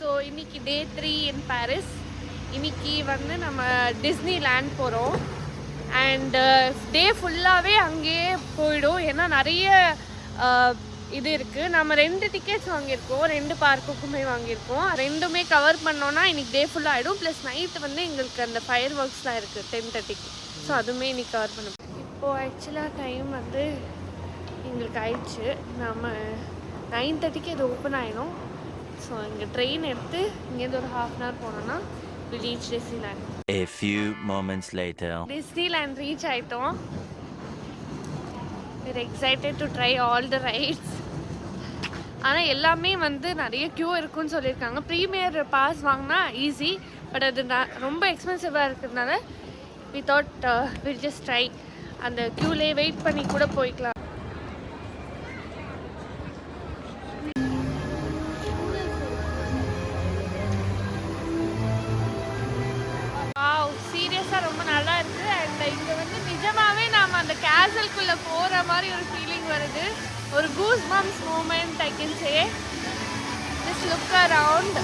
So இன்னைக்கு டே 3 இன் Paris. இன்னைக்கு வந்து நம்ம டிஸ்னி லேண்ட் போகிறோம். அண்டு டே ஃபுல்லாகவே அங்கேயே போயிடும். ஏன்னா நிறைய இது இருக்குது. நம்ம 2 டிக்கெட்ஸ் வாங்கியிருக்கோம், 2 பார்க்குக்குமே வாங்கியிருக்கோம். ரெண்டுமே கவர் பண்ணோன்னா இன்றைக்கி டே ஃபுல்லாக ஆகிடும். ப்ளஸ் நைட்டு வந்து எங்களுக்கு அந்த ஃபயர் ஒர்க்ஸ்லாம் இருக்குது 10:30க்கு. ஸோ அதுவுமே இன்றைக்கி கவர் பண்ண. இப்போது ஆக்சுவலாக டைம் வந்து எங்களுக்கு ஆயிடுச்சு. நம்ம 9:30க்கு இது ஓப்பன் ஆகிடும். ஸோ இங்கே ட்ரெயின் எடுத்து இங்கேருந்து ஒரு 1/2 hour போனோன்னா we reach Disneyland. A few moments later. Disneyland reach ஆயிட்டோம். We're excited to try all the rides. ஆனால் எல்லாமே வந்து நிறைய க்யூ இருக்குன்னு சொல்லியிருக்காங்க. ப்ரீமியர் பாஸ் வாங்கினா ஈஸி, பட் அது ரொம்ப எக்ஸ்பென்சிவாக இருக்கிறதுனால we thought we'll just try. அந்த க்யூலே வெயிட் பண்ணி கூட போய்க்கலாம். சீரியஸாக ரொம்ப நல்லா இருக்குது. அண்ட் இங்கே வந்து நிஜமாகவே நாம் அந்த கேசல்குள்ளே போகிற மாதிரி ஒரு ஃபீலிங் வருது. ஒரு goose bumps moment I can say. Just look around.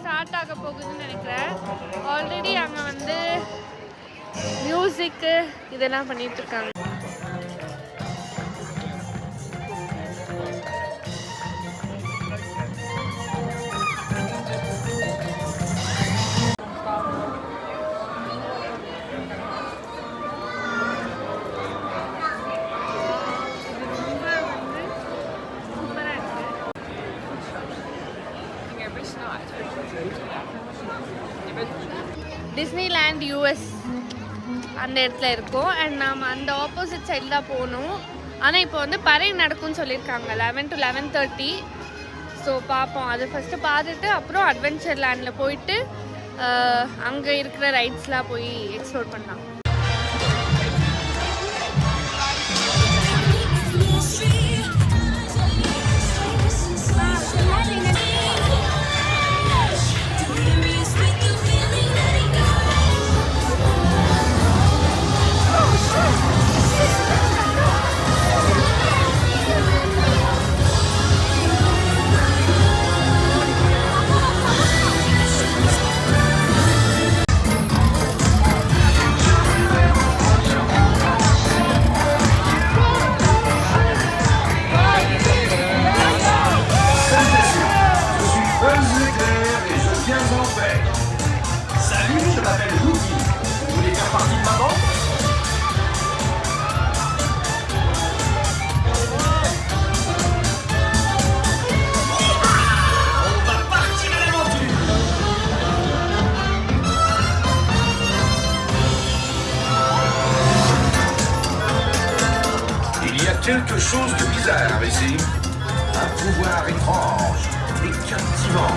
Start ஆக போகுதுன்னு நினைக்கிறேன். ஆல்ரெடி அங்கே வந்து மியூசிக்கு இதெல்லாம் பண்ணிட்டு இருக்காங்க. டிஸ்னிலேண்ட் யூஎஸ் அந்த இடத்துல இருக்கும். அண்ட் நாம் அந்த ஆப்போசிட் சைடு தான் போகணும். ஆனால் இப்போ வந்து பரேட் நடக்கும்னு சொல்லியிருக்காங்க 11 to 11:30. ஸோ பார்ப்போம். அதை ஃபஸ்ட்டு பார்த்துட்டு அப்புறம் அட்வென்ச்சர் லேண்டில் போயிட்டு அங்கே இருக்கிற ரைட்ஸ்லாம் போய் எக்ஸ்ப்ளோர் பண்ணலாம். Quelque chose de bizarre ici. Un pouvoir étrange et captivant.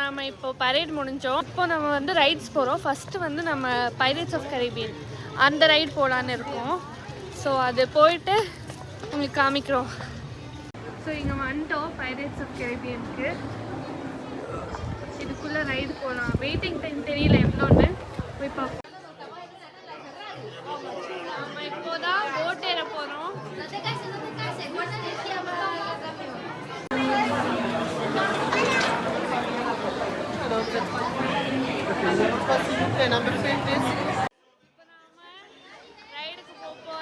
நாம் இப்போ பரேட் முடிஞ்சோம். இப்போ நம்ம வந்து ரைட்ஸ் போகிறோம். ஃபஸ்ட்டு வந்து நம்ம பைரேட்ஸ் ஆஃப் கரீபியன் அந்த ரைட் போகலான்னு இருக்கோம். ஸோ அது போயிட்டு உங்களுக்கு காமிக்கிறோம். ஸோ இங்கே வந்துட்டோம் பைரேட்ஸ் ஆஃப் கரீபியனுக்கு. இதுக்குள்ளே ரைடு போகலாம். வெயிட்டிங் டைம் தெரியல எவ்வளோன்னு போய் பார்ப்போம். நம்ம இப்போதான் போட் ஏற போகிறோம். ரைடுக்கு போகிறோம்.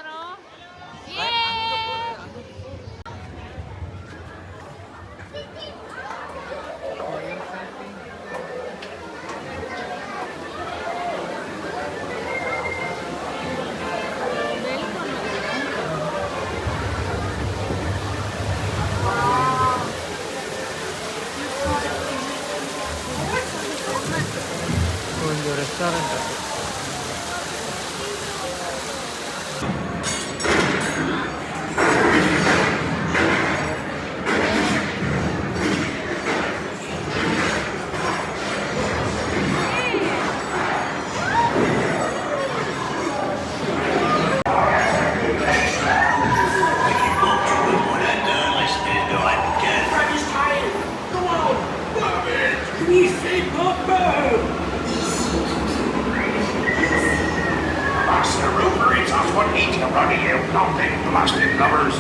கொஞ்சம் restaurant Master Rover, it's off what eat you ruddy, you nothing blasted lovers.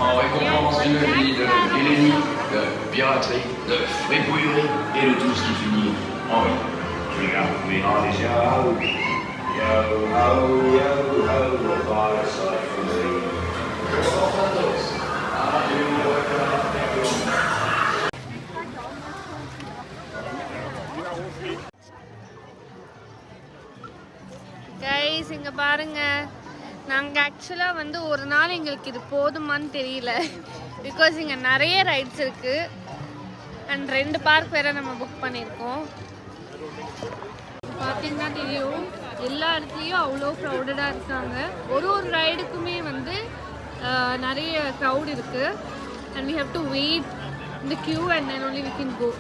En récompense d'une vie de hélénie, de piraterie, de fripouillerie et de tout ce qui finit en vie. Regarde, les yo, yo, ho, yo, ho, the fireside from me. Guys இங்கே பாருங்கள். நாங்கள் ஆக்சுவலாக வந்து ஒரு நாள் எங்களுக்கு இது போதுமான்னு தெரியல. பிகாஸ் இங்கே நிறைய ரைட்ஸ் இருக்குது அண்ட் 2 பார்க் வேறு நம்ம புக் பண்ணியிருக்கோம். பார்த்தீங்கன்னா தெரியும் எல்லா இடத்துலையும் அவ்வளோ க்ரௌடடாக இருக்காங்க. ஒரு ரைடுக்குமே வந்து நிறைய க்ரௌட் இருக்குது and we have to wait in the queue and then only we can go.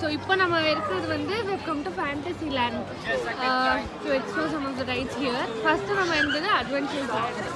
So இப்போ நம்ம இருக்கிறது வந்து we've come to Fantasyland to explore some of the rides here. First நம்ம இருந்தது Adventure Land.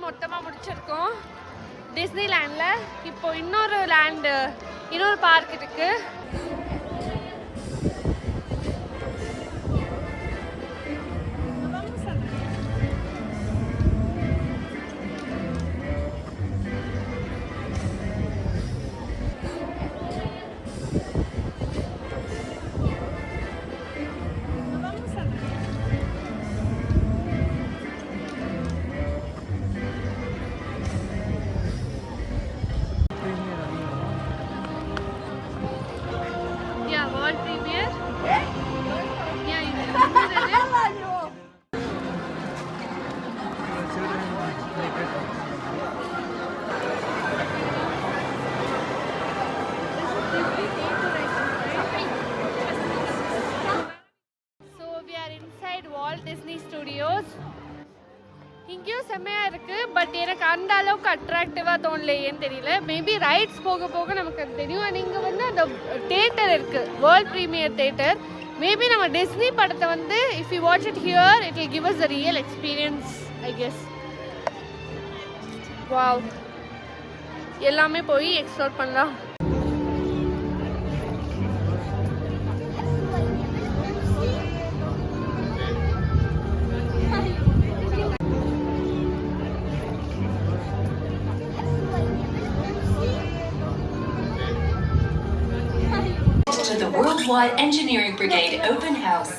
மொத்தமாக முடிச்சிருக்கோம் டிஸ்னிலேண்டில். இப்போ இன்னொரு பார்க் இருக்குது. Inside Walt Disney Studios. இங்கேயும் செம்மையாக இருக்குது, பட் எனக்கு அந்த அளவுக்கு அட்ராக்டிவாக தோணலையேன்னு தெரியல. மேபி ரைட்ஸ் போக போக நமக்கு அது தெரியும். அண்ட் இங்கே வந்து அந்த தேட்டர் இருக்குது, வேர்ல்ட் ப்ரீமியர் தேட்டர். மேபி நம்ம டிஸ்னி படத்தை வந்து if you watch it here it will give us a real experience I guess. Wow, எல்லாமே போய் எக்ஸ்ப்ளோர் பண்ணலாம். To the Worldwide Engineering Brigade Open House.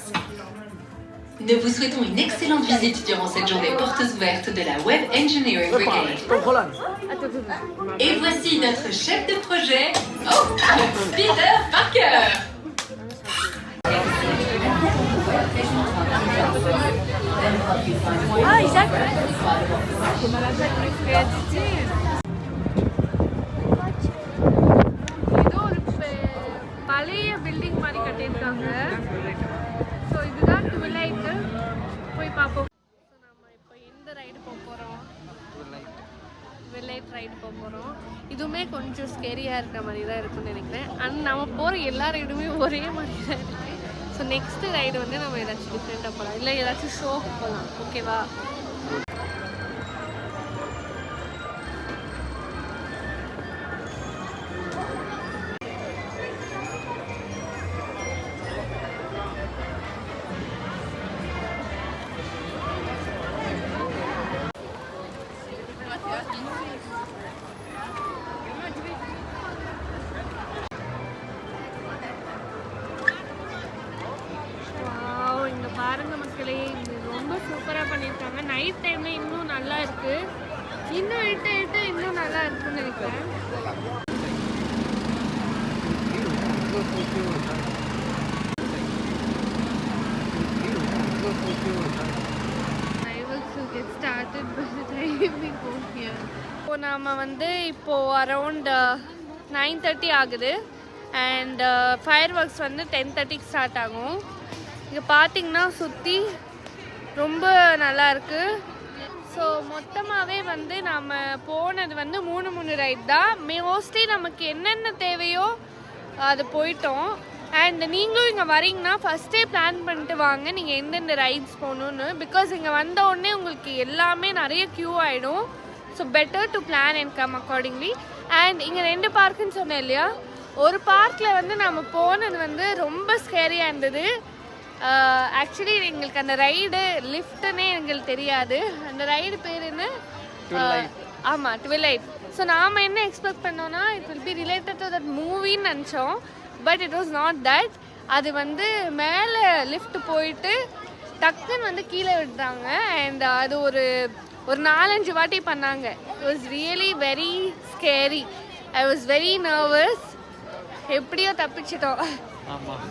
Nous vous souhaitons une excellente visite durant cette journée portes ouvertes de la Web Engineering Brigade. Et voici notre chef de projet, Peter Parker. Ah, exact. பழைய building மாதிரி கட்டியிருக்காங்க. So இதுதான் ட்விலைட்டு, போய் பார்ப்போம். So நம்ம இப்போ எந்த ride போக போகிறோம்? ட்விலைட் ரைடு போக போகிறோம். இதுவுமே கொஞ்சம் ஸ்கேரியாக இருக்கிற மாதிரி தான் இருக்குன்னு நினைக்கிறேன். அண்ட் நம்ம போகிற எல்லா ரைடுமே ஒரே மாதிரி தான் இருக்குது. ஸோ நெக்ஸ்ட்டு ரைடு வந்து நம்ம ஏதாச்சும் டிஃப்ரெண்ட்டாக போகலாம், இல்லை ஏதாச்சும் ஷோக்கு போகலாம். ஓகேவா? பாருங்க மக்களே, இது ரொம்ப சூப்பராக பண்ணியிருக்காங்க. நைட் டைமில் இன்னும் நல்லா இருக்குது. இன்னும் இட்டு இன்னும் நல்லா இருக்குன்னு நினைக்கிறேன். இப்போ நாம் வந்து இப்போது அரௌண்ட் 9:30 ஆகுது. அண்ட் ஃபயர் ஒர்க்ஸ் வந்து 10:30க்கு ஸ்டார்ட் ஆகும். இங்கே பார்த்தீங்கன்னா சுற்றி ரொம்ப நல்லாயிருக்கு. ஸோ மொத்தமாகவே வந்து நம்ம போனது வந்து 3 ரைட் தான். மோஸ்ட்லி நமக்கு என்னென்ன தேவையோ அது போயிட்டோம். அண்ட் நீங்களும் இங்கே வரீங்கன்னா ஃபஸ்ட்டே பிளான் பண்ணிட்டு வாங்க நீங்கள் எந்தெந்த ரைட்ஸ் போகணுன்னு. பிகாஸ் இங்கே வந்த உடனே உங்களுக்கு எல்லாமே நிறைய க்யூ ஆகிடும். So better to plan and come accordingly. And இங்கே 2 பார்க்குன்னு சொன்னேன் இல்லையா, ஒரு பார்க்கில் வந்து நம்ம போனது வந்து ரொம்ப ஸ்கேரியாக இருந்தது. ஆக்சுவலி எங்களுக்கு அந்த ரைடு லிஃப்ட்டுன்னே எங்களுக்கு தெரியாது. அந்த ரைடு பேர் என்ன? ஆமாம், ட்விலைட். ஸோ நாம் என்ன எக்ஸ்பெக்ட் பண்ணோன்னா it will be related to that மூவின்னு நினச்சோம். But it was not that. அது வந்து மேலே லிஃப்ட் போயிட்டு டக்குன்னு வந்து கீழே விடுறாங்க. அண்ட் அது ஒரு 4-5 வாட்டி பண்ணாங்க. It was really very scary. I was very nervous. எப்படியோ தப்பிச்சிட்டோம். ஆமாம்.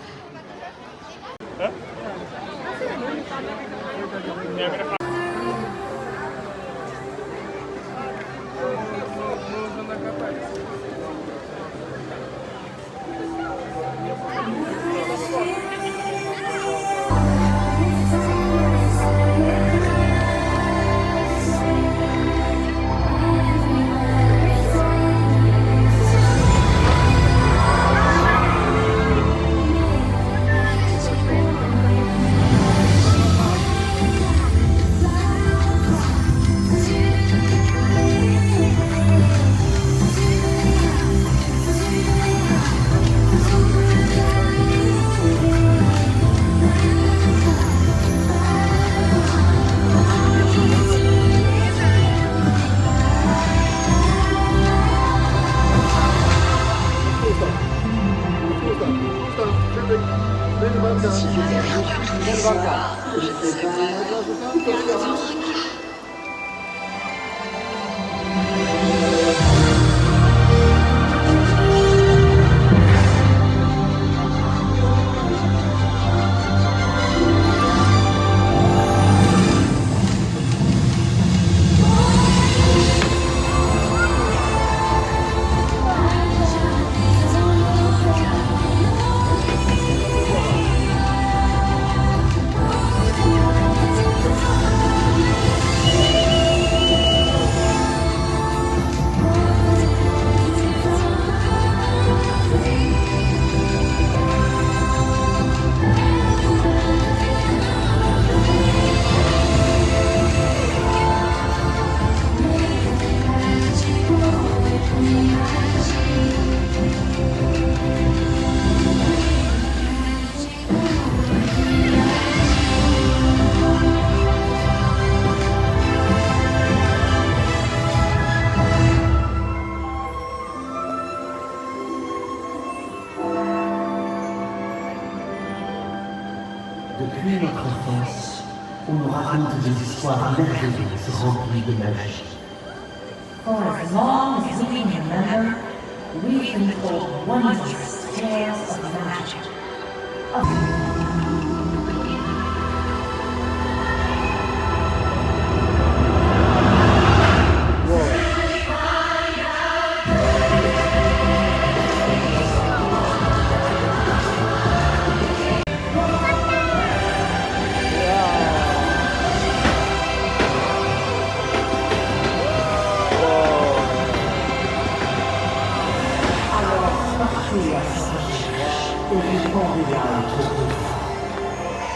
On nous raconte des histoires merveilleuses remplies de magie. For as long as we can remember, we've been told wondrous tales of magic.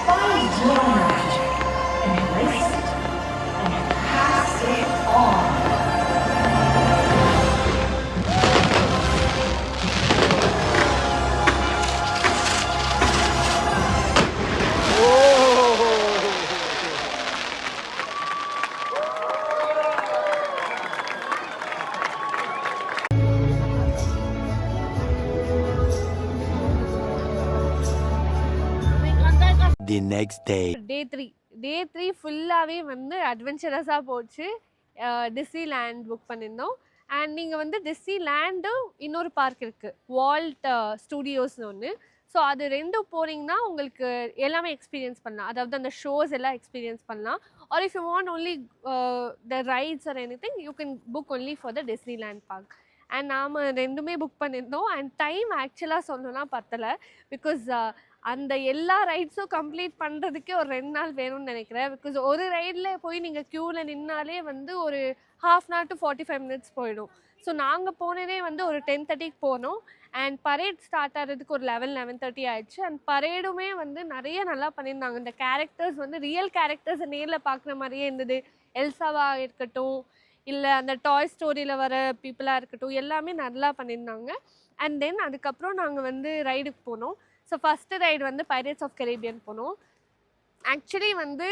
Find your magic, embrace it, and pass it on. The next day. டே 3 ஃபுல்லாகவே வந்து அட்வென்ச்சரஸாக போச்சு. Disney land book பண்ணியிருந்தோம். And நீங்கள் வந்து Disney லேண்டும் இன்னொரு park இருக்குது, Walt ஸ்டூடியோஸ்னு ஒன்று. So அது ரெண்டும் போனீங்கன்னா உங்களுக்கு எல்லாமே எக்ஸ்பீரியன்ஸ் பண்ணலாம். அதாவது அந்த ஷோஸ் எல்லாம் எக்ஸ்பீரியன்ஸ் பண்ணலாம். Or if you want only the rides or anything you can book only for the Disneyland park. And நாம் ரெண்டுமே புக் பண்ணியிருந்தோம். அண்ட் டைம் ஆக்சுவலாக சொல்லணும்னா பத்தலை. பிகாஸ் அந்த எல்லா ரைட்ஸும் கம்ப்ளீட் பண்ணுறதுக்கே ஒரு 2 நாள் வேணும்னு நினைக்கிறேன். பிகாஸ் ஒரு ரைடில் போய் நீங்கள் க்யூவில் நின்னாலே வந்து ஒரு 1/2 hour to 45 minutes போயிடும். ஸோ நாங்கள் போனதே வந்து ஒரு 10:30க்கு போனோம். அண்ட் பரேட் ஸ்டார்ட் ஆகிறதுக்கு ஒரு 11:30 ஆயிடுச்சு. அண்ட் பரேடுமே வந்து நிறைய நல்லா பண்ணியிருந்தாங்க. இந்த கேரக்டர்ஸ் வந்து ரியல் கேரக்டர்ஸை நேரில் பார்க்குற மாதிரியே இருந்தது. எல்சாவாக இருக்கட்டும், இல்லை அந்த டாய் ஸ்டோரியில் வர பீப்புளாக இருக்கட்டும், எல்லாமே நல்லா பண்ணியிருந்தாங்க. அண்ட் தென் அதுக்கப்புறம் நாங்கள் வந்து ரைடுக்கு போனோம். ஸோ ஃபஸ்ட்டு ரைடு வந்து பைரேட்ஸ் ஆஃப் கரீபியன் போனோம். ஆக்சுவலி வந்து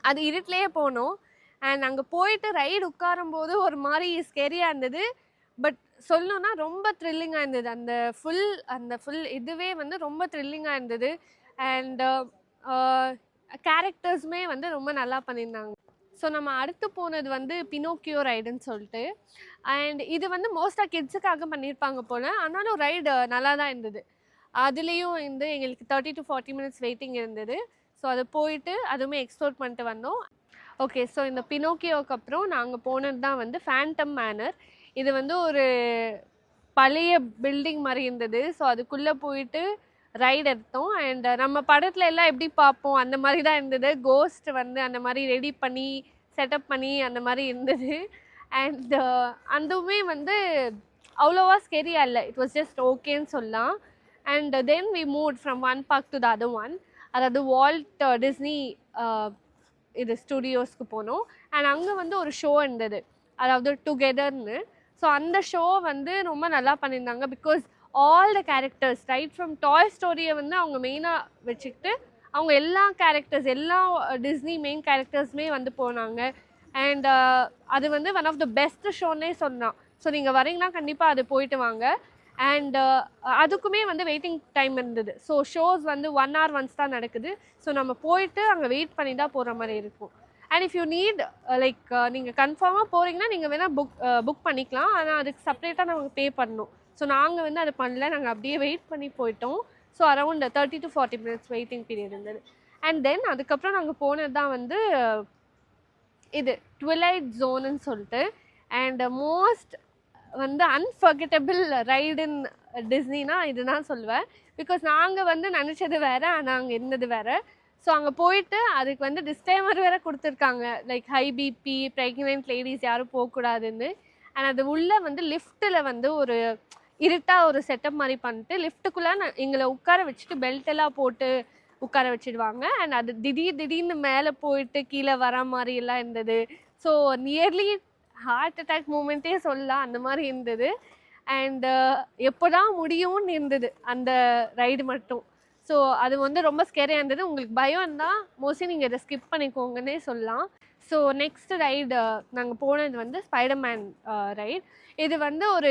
அது இருட்டிலேயே போனோம். அண்ட் அங்கே போயிட்டு ரைடு உட்காரும்போது ஒரு மாதிரி ஸ்கேரியாக இருந்தது. பட் சொல்லணுன்னா ரொம்ப த்ரில்லிங்காக இருந்தது. அந்த ஃபுல் இதுவே வந்து ரொம்ப த்ரில்லிங்காக இருந்தது. அண்ட் கேரக்டர்ஸுமே வந்து ரொம்ப நல்லா பண்ணியிருந்தாங்க. ஸோ நம்ம அடுத்து போனது வந்து பினோக்கியோ ரைடுன்னு சொல்லிட்டு. அண்ட் இது வந்து மோஸ்ட்டாக கிட்ஸுக்காக பண்ணியிருப்பாங்க போல். ஆனாலும் ரைடு நல்லா தான் இருந்தது. அதுலேயும் வந்து எங்களுக்கு 30 to 40 minutes வெயிட்டிங் இருந்தது. ஸோ அது போயிட்டு அதுவுமே எக்ஸ்ப்ளோர் பண்ணிட்டு வந்தோம். ஓகே, ஸோ இந்த பினோக்கியோக்கு அப்புறம் நாங்கள் போனது தான் வந்து ஃபேண்டம் மேனர். இது வந்து ஒரு பழைய பில்டிங் மாதிரி இருந்தது. ஸோ அதுக்குள்ளே போயிட்டு ரைடு எடுத்தோம். அண்ட் நம்ம படத்தில் எல்லாம் எப்படி பார்ப்போம் அந்த மாதிரி தான் இருந்தது. கோஸ்ட் வந்து அந்த மாதிரி ரெடி பண்ணி செட்டப் பண்ணி அந்த மாதிரி இருந்தது. அண்ட் அதுவுமே வந்து அவ்வளோவா ஸ்கெரியாக இல்லை. இட் வாஸ் ஜஸ்ட் ஓகேன்னு சொல்லலாம். And then we move from one park to the other one. அதாவது வால்ட் டிஸ்னி இது ஸ்டுடியோஸ்க்கு போனோம். அண்ட் அங்கே வந்து ஒரு ஷோ இருந்தது, அதாவது டுகெதர்னு. ஸோ அந்த ஷோ வந்து ரொம்ப நல்லா பண்ணியிருந்தாங்க. Because all the characters right from toy ஸ்டோரியை வந்து அவங்க மெயினாக வச்சுக்கிட்டு அவங்க எல்லா கேரக்டர்ஸ், எல்லா டிஸ்னி மெயின் கேரக்டர்ஸுமே வந்து போனாங்க. அண்ட் அது வந்து ஒன் ஆஃப் த பெஸ்ட் ஷோன்னே சொல்லலாம். ஸோ நீங்கள் வரீங்கன்னா கண்டிப்பாக அது போயிட்டு வாங்க. அண்ட் அதுக்குமே வந்து வெயிட்டிங் டைம் இருந்தது. ஸோ ஷோஸ் வந்து 1 hour ஒன்ஸ் தான் நடக்குது. ஸோ நம்ம போயிட்டு அங்கே வெயிட் பண்ணி தான் போகிற மாதிரி இருக்கும். And if you need like நீங்கள் கன்ஃபார்மாக போகிறீங்கன்னா நீங்கள் வேணால் புக் பண்ணிக்கலாம். ஆனால் அதுக்கு செப்பரேட்டாக நமக்கு பே பண்ணணும். ஸோ நாங்கள் வந்து அதை பண்ணல, நாங்கள் அப்படியே வெயிட் பண்ணி போயிட்டோம். So around 30 to 40 minutes waiting period இருந்தது. அண்ட் தென் அதுக்கப்புறம் நாங்கள் போனது தான் வந்து இது ட்விலைட் ஜோனுன்னு சொல்லிட்டு. அண்ட் மோஸ்ட் வந்து அன்ஃபர்கெட்டபிள் ரைடு இன் டிஸ்னினா இதுதான் சொல்லுவேன். பிகாஸ் நாங்கள் வந்து நினச்சது வேறு, ஆனால் அங்கே இருந்தது வேறு. ஸோ அங்கே போயிட்டு அதுக்கு வந்து டிஸ்க்ளைமர் வேறு கொடுத்துருக்காங்க, like high BP, pregnant ladies யாரும் போகக்கூடாதுன்னு. அண்ட் அது உள்ளே வந்து லிஃப்ட்டில் வந்து ஒரு இருட்டாக ஒரு செட்டப் மாதிரி பண்ணிட்டு லிஃப்ட்டுக்குள்ளே எங்களை உட்கார வச்சுட்டு பெல்ட் எல்லாம் போட்டு உட்கார வச்சுடுவாங்க. அண்ட் அது திடீர்னு மேலே போயிட்டு கீழே வர மாதிரி எல்லாம் இருந்தது. ஸோ நியர்லி ஹார்ட் அட்டாக் மூமெண்ட்டே சொல்லலாம், அந்த மாதிரி இருந்தது. அண்ட் எப்போ தான் முடியும்னு இருந்தது அந்த ரைடு மட்டும். ஸோ அது வந்து ரொம்ப ஸ்கேரியாக இருந்தது. உங்களுக்கு பயம் இருந்தால் மோஸ்ட்லி நீங்கள் இதை ஸ்கிப் பண்ணிக்கோங்கன்னே சொல்லலாம். ஸோ நெக்ஸ்ட் ரைடு நாங்கள் போனது வந்து ஸ்பைடர்மேன் ரைட். இது வந்து ஒரு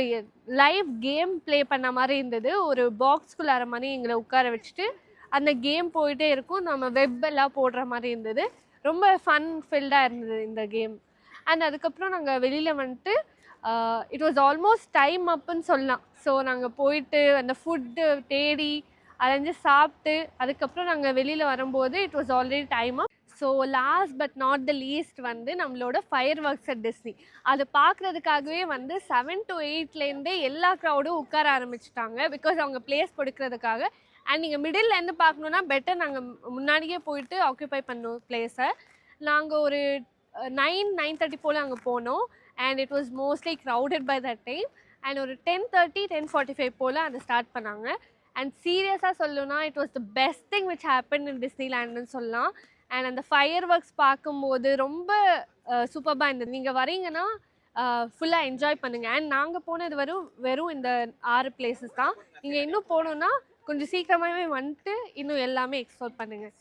லைவ் கேம் ப்ளே பண்ண மாதிரி இருந்தது. ஒரு பாக்ஸ்குள்ளார மாதிரி எங்களை உட்கார வச்சுட்டு அந்த கேம் போயிட்டே இருக்கும். நம்ம வெப் எல்லாம் போடுற மாதிரி இருந்தது. ரொம்ப ஃபன் ஃபில்டாக இருந்தது இந்த கேம். அண்ட் அதுக்கப்புறம் நாங்கள் வெளியில் வந்துட்டு இட் வாஸ் ஆல்மோஸ்ட் டைம் அப்புன்னு சொல்லலாம். ஸோ நாங்கள் போயிட்டு அந்த ஃபுட்டு தேடி அலைஞ்சு சாப்பிட்டு அதுக்கப்புறம் நாங்கள் வெளியில் வரும்போது it was already time up. So last but not the least வந்து நம்மளோட ஃபயர் ஒர்க்ஸ் அட் டிஸ்னி. அது பார்க்குறதுக்காகவே வந்து 7 to 8லேருந்தே எல்லா க்ரௌடும் உட்கார ஆரம்பிச்சிட்டாங்க. பிகாஸ் அவங்க பிளேஸ் கொடுக்கறதுக்காக. அண்ட் நீங்கள் மிடில்லேருந்து பார்க்கணுன்னா பெட்டர் நாங்கள் முன்னாடியே போயிட்டு ஆக்குபை பண்ணோம் பிளேஸை. நாங்கள் ஒரு 9:30 போல் அங்கே போனோம். And it was mostly crowded by that time. And ஒரு 10:30 10:45 போல் அதை ஸ்டார்ட் பண்ணாங்க. அண்ட் சீரியஸாக சொல்லணும்னா it was the best thing which happen in டிஸ்னிலேண்ட்னு சொல்லலாம். அண்ட் அந்த ஃபயர் ஒர்க்ஸ் பார்க்கும்போது ரொம்ப சூப்பராக இருந்தது. நீங்கள் வரீங்கன்னா ஃபுல்லாக என்ஜாய் பண்ணுங்கள். அண்ட் நாங்கள் போனது வெறும் இந்த 6 பிளேசஸ் தான். நீங்கள் இன்னும் போகணுன்னா கொஞ்சம் சீக்கிரமாகவே வந்துட்டு இன்னும் எல்லாமே எக்ஸ்ப்ளோர் பண்ணுங்கள்.